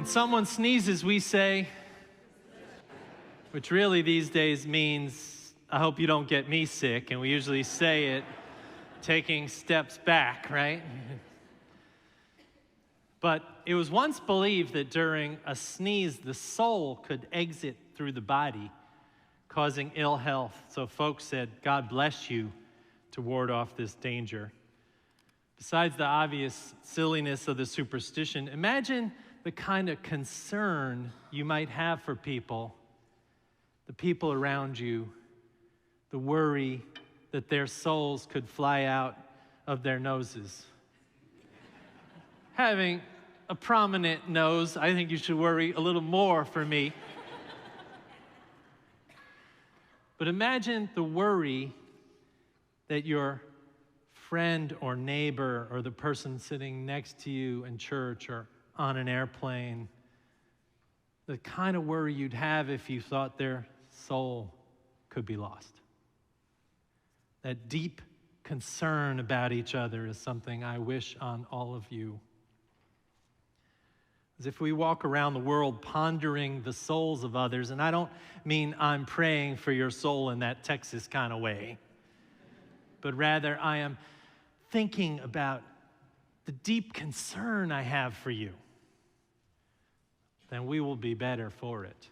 someone sneezes, we say, which really these days means, I hope you don't get me sick, and we usually say it taking steps back, right? But it was once believed that during a sneeze, the soul could exit through the body, causing ill health. So folks said, God bless you, to ward off this danger. Besides the obvious silliness of the superstition, imagine the kind of concern you might have for people, the people around you, the worry that their souls could fly out of their noses. Having a prominent nose, I think you should worry a little more for me. But imagine the worry that your friend or neighbor or the person sitting next to you in church or on an airplane, the kind of worry you'd have if you thought their soul could be lost. That deep concern about each other is something I wish on all of you. As if we walk around the world pondering the souls of others, and I don't mean I'm praying for your soul in that Texas kind of way, but rather I am thinking about the deep concern I have for you, then we will be better for it.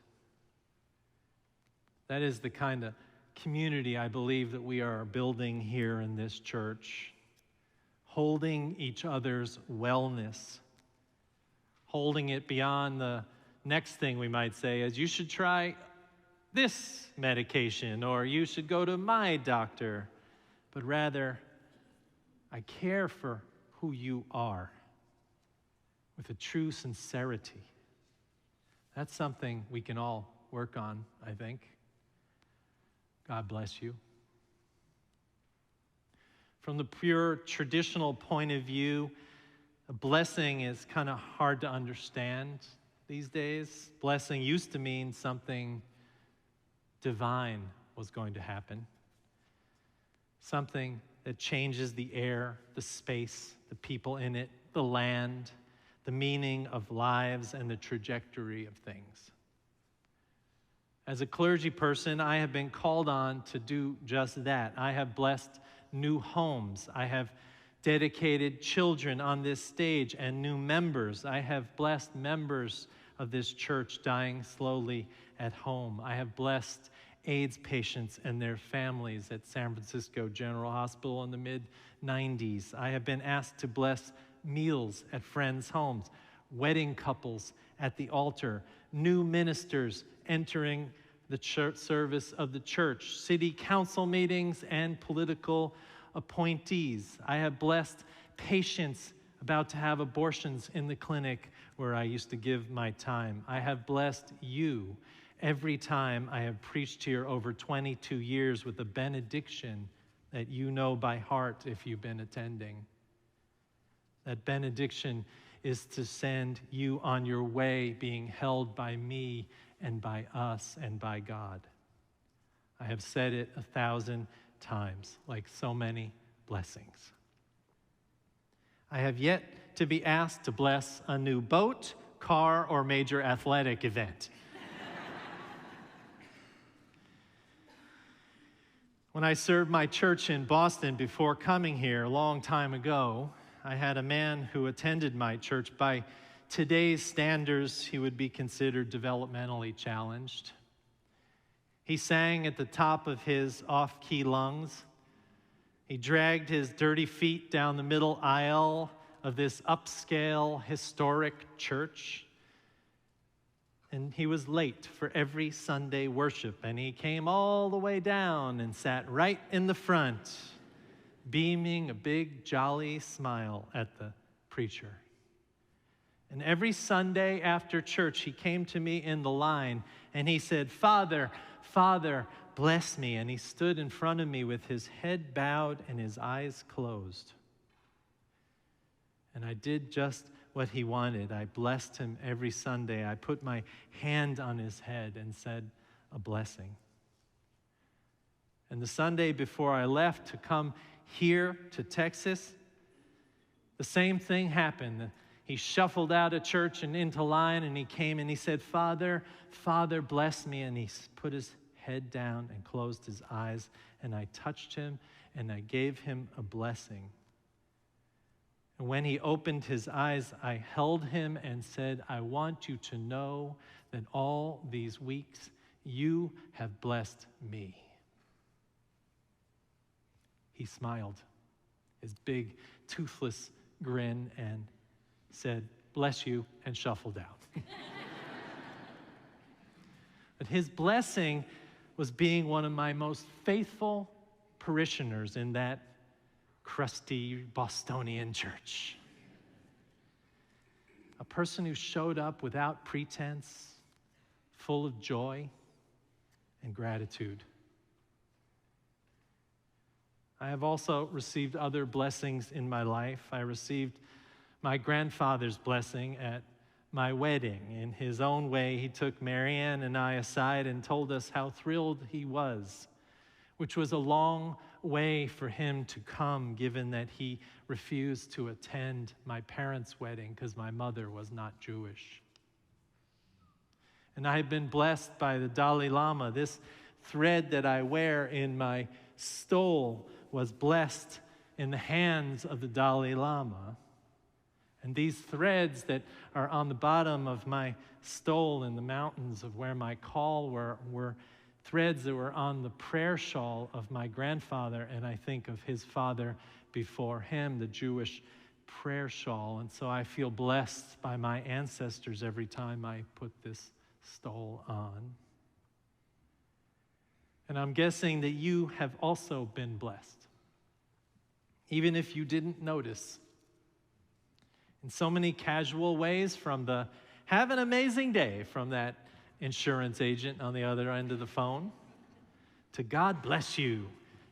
That is the kind of community I believe that we are building here in this church, holding each other's wellness, holding it beyond the next thing we might say is, you should try this medication, or you should go to my doctor. But rather, I care for who you are with a true sincerity. That's something we can all work on, I think. God bless you. From the pure traditional point of view, a blessing is kind of hard to understand these days. Blessing used to mean something divine was going to happen. Something that changes the air, the space, the people in it, the land, the meaning of lives, and the trajectory of things. As a clergy person, I have been called on to do just that. I have blessed new homes. I have dedicated children on this stage and new members. I have blessed members of this church dying slowly at home. I have blessed AIDS patients and their families at San Francisco General Hospital in the mid-90s. I have been asked to bless meals at friends' homes, wedding couples at the altar, new ministers entering the church service of the church, city council meetings, and political appointees. I have blessed patients about to have abortions in the clinic where I used to give my time. I have blessed you every time I have preached here over 22 years with a benediction that you know by heart if you've been attending. That benediction is to send you on your way, being held by me and by us and by God. I have said it 1,000 times, like so many blessings. I have yet to be asked to bless a new boat, car, or major athletic event. When I served my church in Boston before coming here a long time ago, I had a man who attended my church. By today's standards, he would be considered developmentally challenged. He sang at the top of his off-key lungs. He dragged his dirty feet down the middle aisle of this upscale, historic church. And he was late for every Sunday worship, and he came all the way down and sat right in the front, beaming a big, jolly smile at the preacher. And every Sunday after church, he came to me in the line, and he said, "Father, Father, bless me." And he stood in front of me with his head bowed and his eyes closed. And I did just what he wanted. I blessed him every Sunday. I put my hand on his head and said a blessing. And the Sunday before I left to come here to Texas, the same thing happened. he shuffled out of church and into line, and he came and he said, Father, Father, bless me. And he put his head down and closed his eyes, and I touched him and I gave him a blessing. And when he opened his eyes, I held him and said, I want you to know that all these weeks you have blessed me. He smiled, his big, toothless grin, and said, bless you, and shuffled out. But his blessing was being one of my most faithful parishioners in that crusty Bostonian church. A person who showed up without pretense, full of joy and gratitude. I have also received other blessings in my life. I received my grandfather's blessing at my wedding. In his own way, he took Marianne and I aside and told us how thrilled he was, which was a long way for him to come, given that he refused to attend my parents' wedding because my mother was not Jewish. And I have been blessed by the Dalai Lama. This thread that I wear in my stole was blessed in the hands of the Dalai Lama. And these threads that are on the bottom of my stole in the mountains of where my call were threads that were on the prayer shawl of my grandfather, and I think of his father before him, the Jewish prayer shawl. And so I feel blessed by my ancestors every time I put this stole on. And I'm guessing that you have also been blessed, even if you didn't notice. In so many casual ways, from the have an amazing day from that insurance agent on the other end of the phone, to God bless you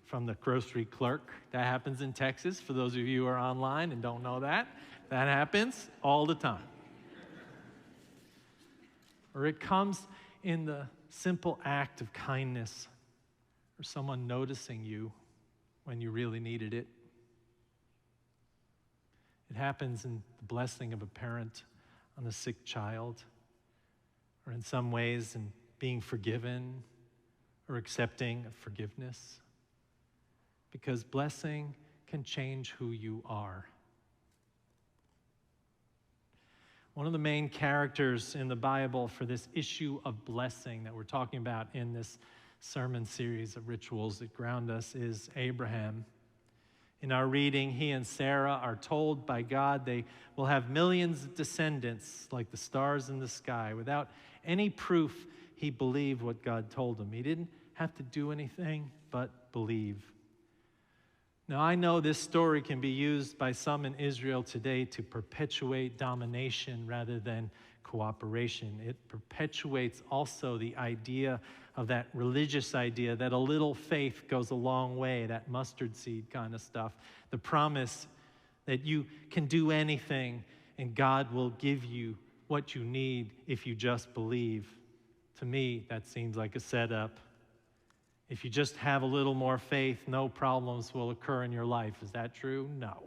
from the grocery clerk. That happens in Texas. For those of you who are online and don't know that, that happens all the time. Or it comes in the simple act of kindness, or someone noticing you when you really needed it. It happens in the blessing of a parent on a sick child, or in some ways in being forgiven or accepting of forgiveness. Because blessing can change who you are. One of the main characters in the Bible for this issue of blessing that we're talking about in this sermon series of rituals that ground us is Abraham. In our reading, he and Sarah are told by God they will have millions of descendants like the stars in the sky. Without any proof, he believed what God told him. He didn't have to do anything but believe. Now, I know this story can be used by some in Israel today to perpetuate domination rather than cooperation. It perpetuates also the idea of that religious idea that a little faith goes a long way, that mustard seed kind of stuff. The promise that you can do anything and God will give you what you need if you just believe. To me, that seems like a setup. If you just have a little more faith, no problems will occur in your life. Is that true? No.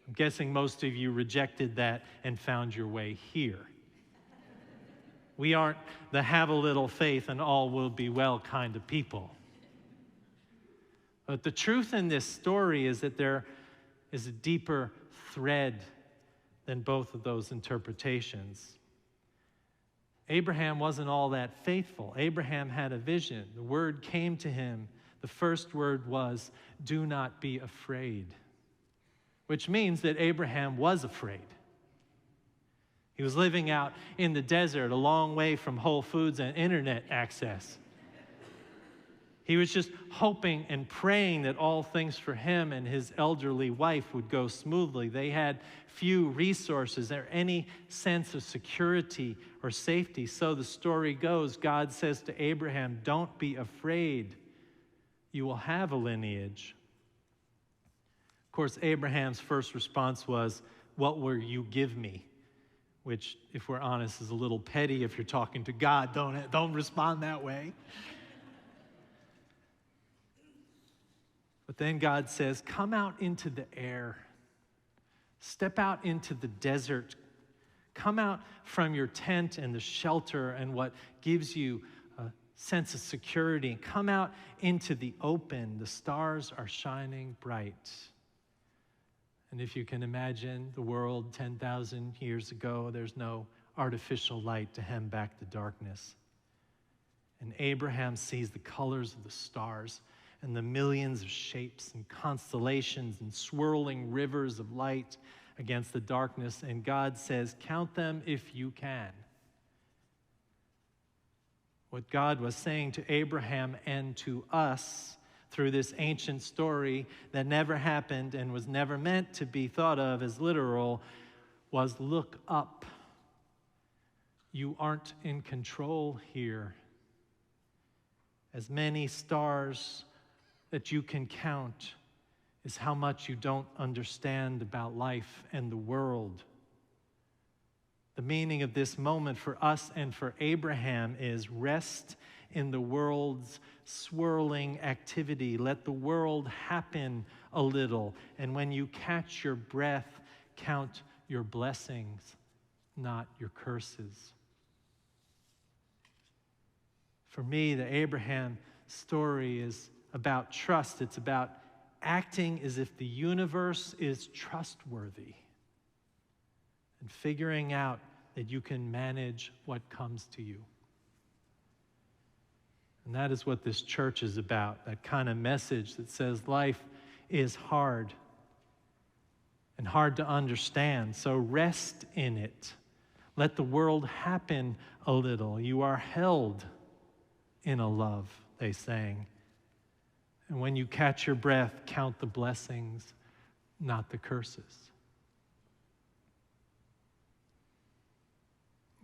I'm guessing most of you rejected that and found your way here. We aren't the have a little faith and all will be well kind of people. But the truth in this story is that there is a deeper thread than both of those interpretations. Abraham wasn't all that faithful. Abraham had a vision. The word came to him. The first word was, do not be afraid, which means that Abraham was afraid. He was living out in the desert, a long way from Whole Foods and internet access. He was just hoping and praying that all things for him and his elderly wife would go smoothly. They had few resources or any sense of security or safety. So the story goes, God says to Abraham, don't be afraid. You will have a lineage. Of course, Abraham's first response was, what will you give me? Which, if we're honest, is a little petty if you're talking to God. Don't respond that way. But then God says, come out into the air. Step out into the desert. Come out from your tent and the shelter and what gives you a sense of security. Come out into the open. The stars are shining bright. And if you can imagine the world 10,000 years ago, there's no artificial light to hem back the darkness. And Abraham sees the colors of the stars and the millions of shapes and constellations and swirling rivers of light against the darkness. And God says, count them if you can. What God was saying to Abraham and to us through this ancient story that never happened and was never meant to be thought of as literal was, look up. You aren't in control here. As many stars that you can count is how much you don't understand about life and the world. The meaning of this moment for us and for Abraham is rest in the world's swirling activity. Let the world happen a little. And when you catch your breath, count your blessings, not your curses. For me, the Abraham story is about trust. It's about acting as if the universe is trustworthy and figuring out that you can manage what comes to you. And that is what this church is about, that kind of message that says life is hard and hard to understand, so rest in it. Let the world happen a little. You are held in a love, they sang. And when you catch your breath, count the blessings, not the curses.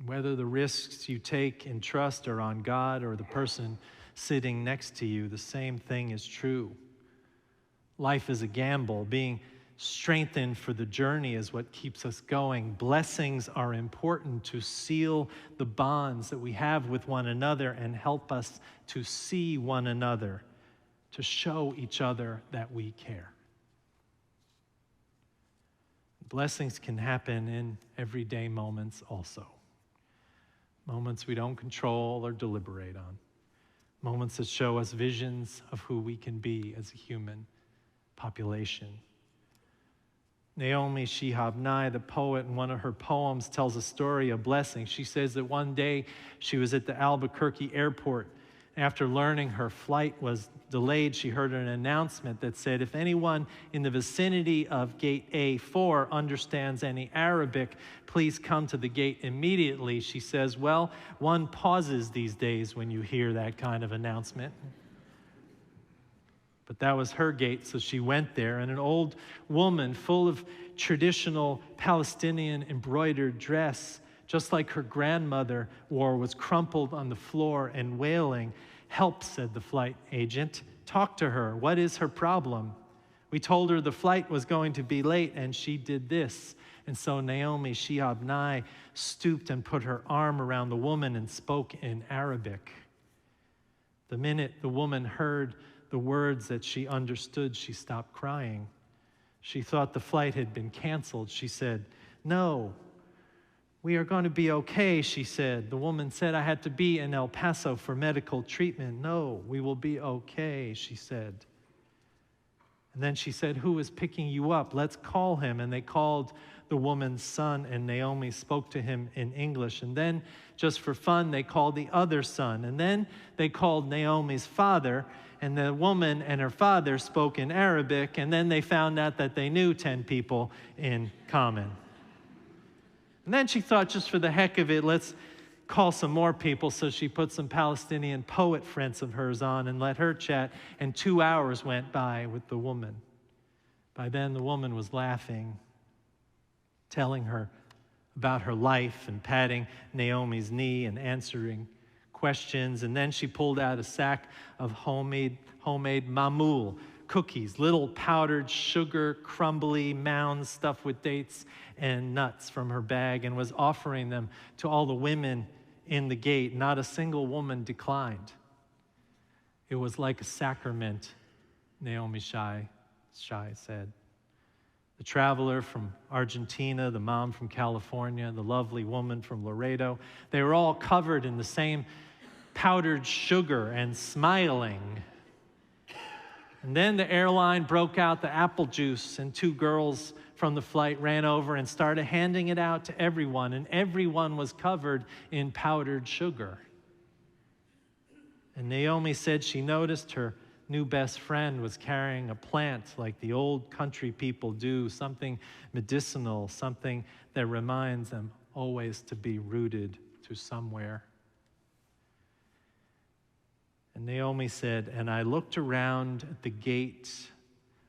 Whether the risks you take in trust are on God or the person sitting next to you, the same thing is true. Life is a gamble. Being strengthened for the journey is what keeps us going. Blessings are important to seal the bonds that we have with one another and help us to see one another, to show each other that we care. Blessings can happen in everyday moments also. Moments we don't control or deliberate on. Moments that show us visions of who we can be as a human population. Naomi Shihab Nye, the poet, in one of her poems tells a story of blessing. She says that one day she was at the Albuquerque airport. After learning her flight was delayed, she heard an announcement that said, if anyone in the vicinity of gate A4 understands any Arabic, please come to the gate immediately. She says, well, one pauses these days when you hear that kind of announcement. But that was her gate, so she went there, and an old woman full of traditional Palestinian embroidered dress, just like her grandmother wore, was crumpled on the floor and wailing. Help, said the flight agent. Talk to her. What is her problem? We told her the flight was going to be late, and she did this. And so Naomi Shihab Nye stooped and put her arm around the woman and spoke in Arabic. The minute the woman heard the words that she understood, she stopped crying. She thought the flight had been canceled. She said, no, we are going to be okay, she said. The woman said, I had to be in El Paso for medical treatment. No, we will be okay, she said. And then she said, who is picking you up? Let's call him. And they called the woman's son, and Naomi spoke to him in English. And then, just for fun, they called the other son. And then they called Naomi's father, and the woman and her father spoke in Arabic, and then they found out that they knew 10 people in common. And then she thought, just for the heck of it, let's call some more people. So she put some Palestinian poet friends of hers on and let her chat, and 2 hours went by with the woman. By then, the woman was laughing, telling her about her life and patting Naomi's knee and answering questions. And then she pulled out a sack of homemade mamul cookies, little powdered sugar, crumbly mounds stuffed with dates and nuts from her bag, and was offering them to all the women in the gate. Not a single woman declined. It was like a sacrament, Naomi Shai said. The traveler from Argentina, the mom from California, the lovely woman from Laredo, they were all covered in the same powdered sugar and smiling. And then the airline broke out the apple juice, and two girls from the flight ran over and started handing it out to everyone, and everyone was covered in powdered sugar. And Naomi said she noticed her new best friend was carrying a plant like the old country people do, something medicinal, something that reminds them always to be rooted to somewhere. And Naomi said, and I looked around at the gate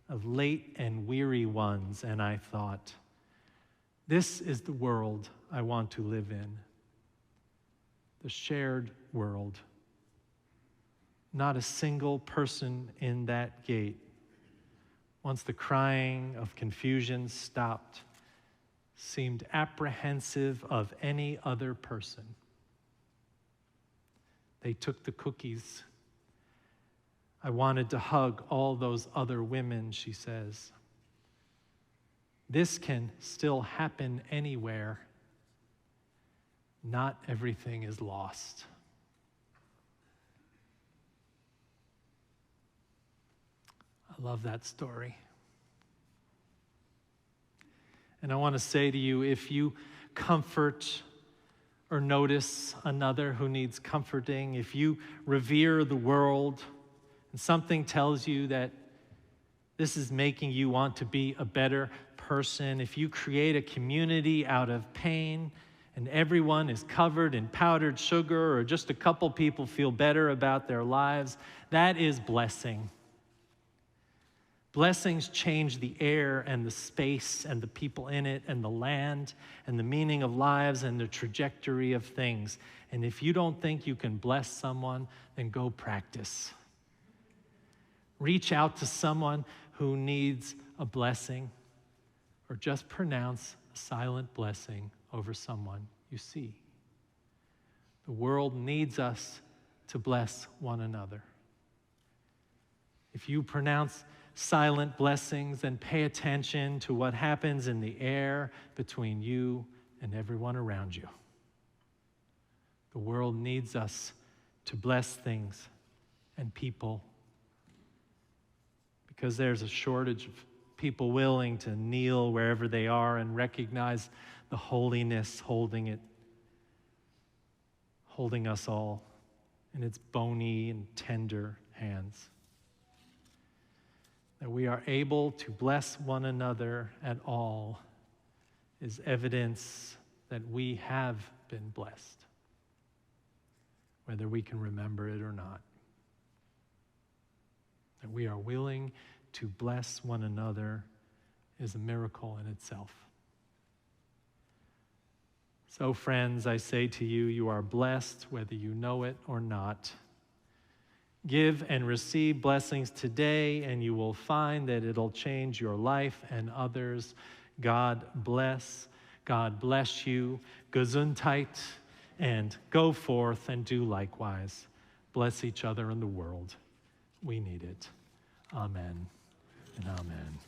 of late and weary ones, and I thought, this is the world I want to live in, the shared world. Not a single person in that gate, once the crying of confusion stopped, seemed apprehensive of any other person. They took the cookies. I wanted to hug all those other women, she says. This can still happen anywhere. Not everything is lost. I love that story. And I want to say to you, if you comfort or notice another who needs comforting, if you revere the world and something tells you that this is making you want to be a better person, if you create a community out of pain and everyone is covered in powdered sugar or just a couple people feel better about their lives, that is blessing. Blessings change the air and the space and the people in it and the land and the meaning of lives and the trajectory of things. And if you don't think you can bless someone, then go practice. Reach out to someone who needs a blessing, or just pronounce a silent blessing over someone you see. The world needs us to bless one another. If you pronounce silent blessings and pay attention to what happens in the air between you and everyone around you. The world needs us to bless things and people because there's a shortage of people willing to kneel wherever they are and recognize the holiness holding us all in its bony and tender hands. That we are able to bless one another at all is evidence that we have been blessed, whether we can remember it or not. That we are willing to bless one another is a miracle in itself. So, friends, I say to you, you are blessed whether you know it or not. Give and receive blessings today, and you will find that it'll change your life and others. God bless. God bless you. Gesundheit, and go forth and do likewise. Bless each other in the world. We need it. Amen and amen.